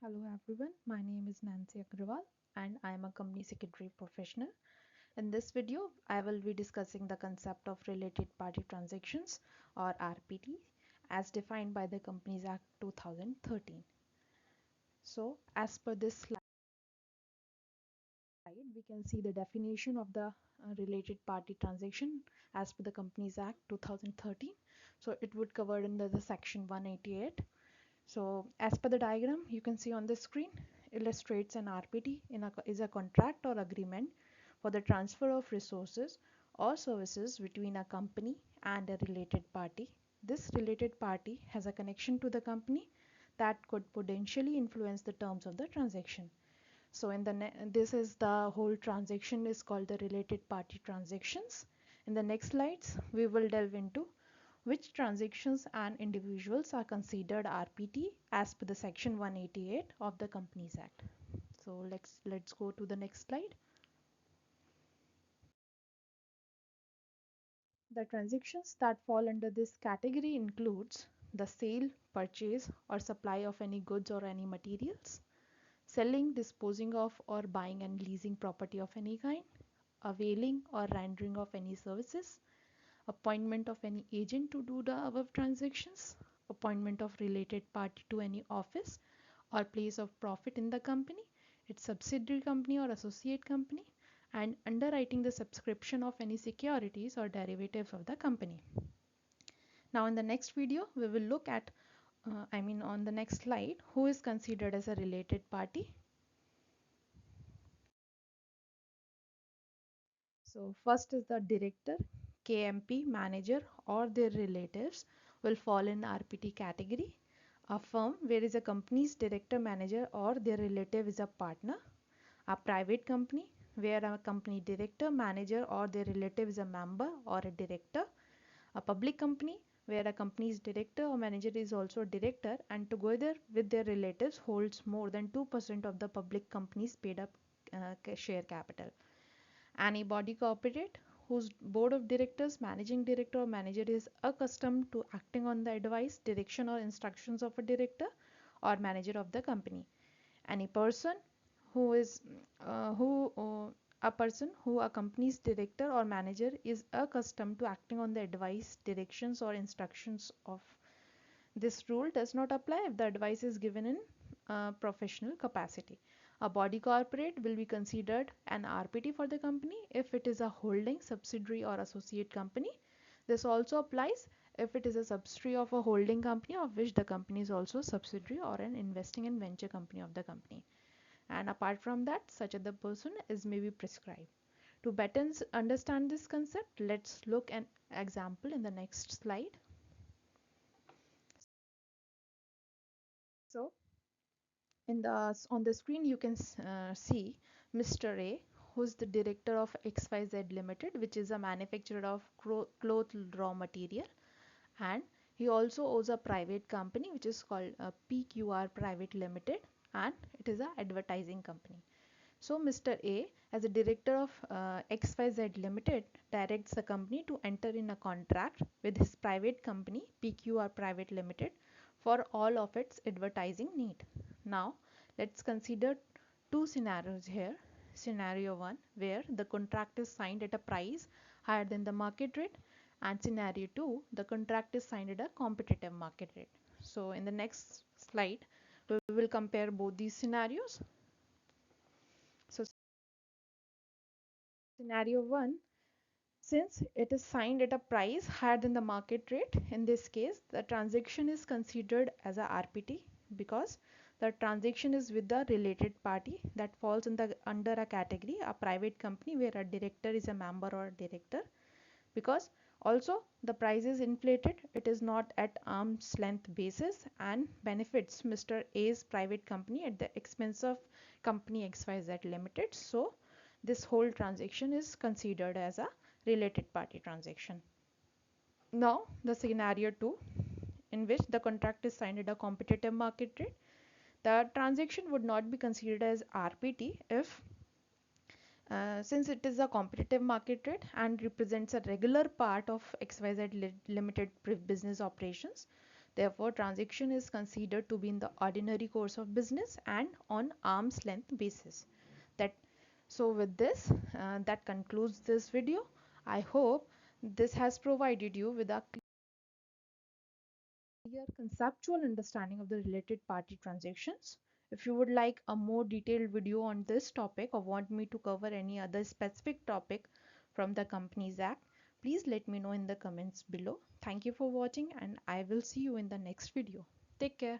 Hello everyone, my name is Nancy Agrawal and I am a company secretary professional. In this video, I will be discussing the concept of related party transactions or RPT as defined by the Companies Act 2013. So, as per this slide, we can see the definition of the related party transaction as per the Companies Act 2013. So, it would cover under the section 188. So as per the diagram you can see on the screen illustrates an RPT is a contract or agreement for the transfer of resources or services between a company and a related party. This related party has a connection to the company that could potentially influence the terms of the transaction. So this is the whole transaction is called the related party transactions. In the next slides we will delve into which transactions and individuals are considered RPT as per the section 188 of the Companies Act. So let's go to the next slide. The transactions that fall under this category includes the sale, purchase or supply of any goods or any materials, selling, disposing of or buying and leasing property of any kind, availing or rendering of any services, appointment of any agent to do the above transactions, appointment of related party to any office or place of profit in the company, its subsidiary company or associate company, and underwriting the subscription of any securities or derivatives of the company. Now in the next video, we will look at, on the next slide, who is considered as a related party. So first is the director, KMP, manager or their relatives will fall in RPT category. A firm where is a company's director, manager or their relative is a partner. A private company where a company director, manager or their relative is a member or a director. A public company where a company's director or manager is also a director and together with their relatives holds more than 2% of the public company's paid up share capital. Any body corporate whose board of directors, managing director or manager is accustomed to acting on the advice, direction or instructions of a director or manager of the company. Any person who is who a person who a company's director or manager is accustomed to acting on the advice, directions or instructions of. This rule does not apply if the advice is given in professional capacity. A body corporate will be considered an RPT for the company if it is a holding, subsidiary or associate company. This also applies if it is a subsidiary of a holding company of which the company is also a subsidiary or an investing in venture company of the company. And apart from that, such other person is maybe prescribed. To better understand this concept, let's look an example in the next slide. So in the on the screen you can see Mr. A, who's the director of XYZ Limited, which is a manufacturer of cloth raw material, and he also owns a private company which is called PQR Private Limited, and it is a advertising company. So Mr. A, as a director of XYZ Limited, directs the company to enter in a contract with his private company PQR Private Limited for all of its advertising need. Now let's consider two scenarios here. Scenario 1 where the contract is signed at a price higher than the market rate, and scenario 2 the contract is signed at a competitive market rate. So in the next slide we will compare both these scenarios. So scenario 1, since it is signed at a price higher than the market rate, in this case the transaction is considered as a RPT because the transaction is with the related party that falls in the under a category, a private company where a director is a member or a director, because also the price is inflated, it is not at arm's length basis and benefits Mr. A's private company at the expense of company XYZ Limited. So this whole transaction is considered as a related party transaction. Now the scenario 2 in which the contract is signed at a competitive market rate, the transaction would not be considered as RPT if since it is a competitive market rate and represents a regular part of XYZ Limited business operations. Therefore, transaction is considered to be in the ordinary course of business and on arm's length basis. That so with this, that concludes this video. I hope this has provided you with a clear conceptual understanding of the related party transactions. If you would like a more detailed video on this topic or want me to cover any other specific topic from the Companies Act, please let me know in the comments below. Thank you for watching and I will see you in the next video. Take care.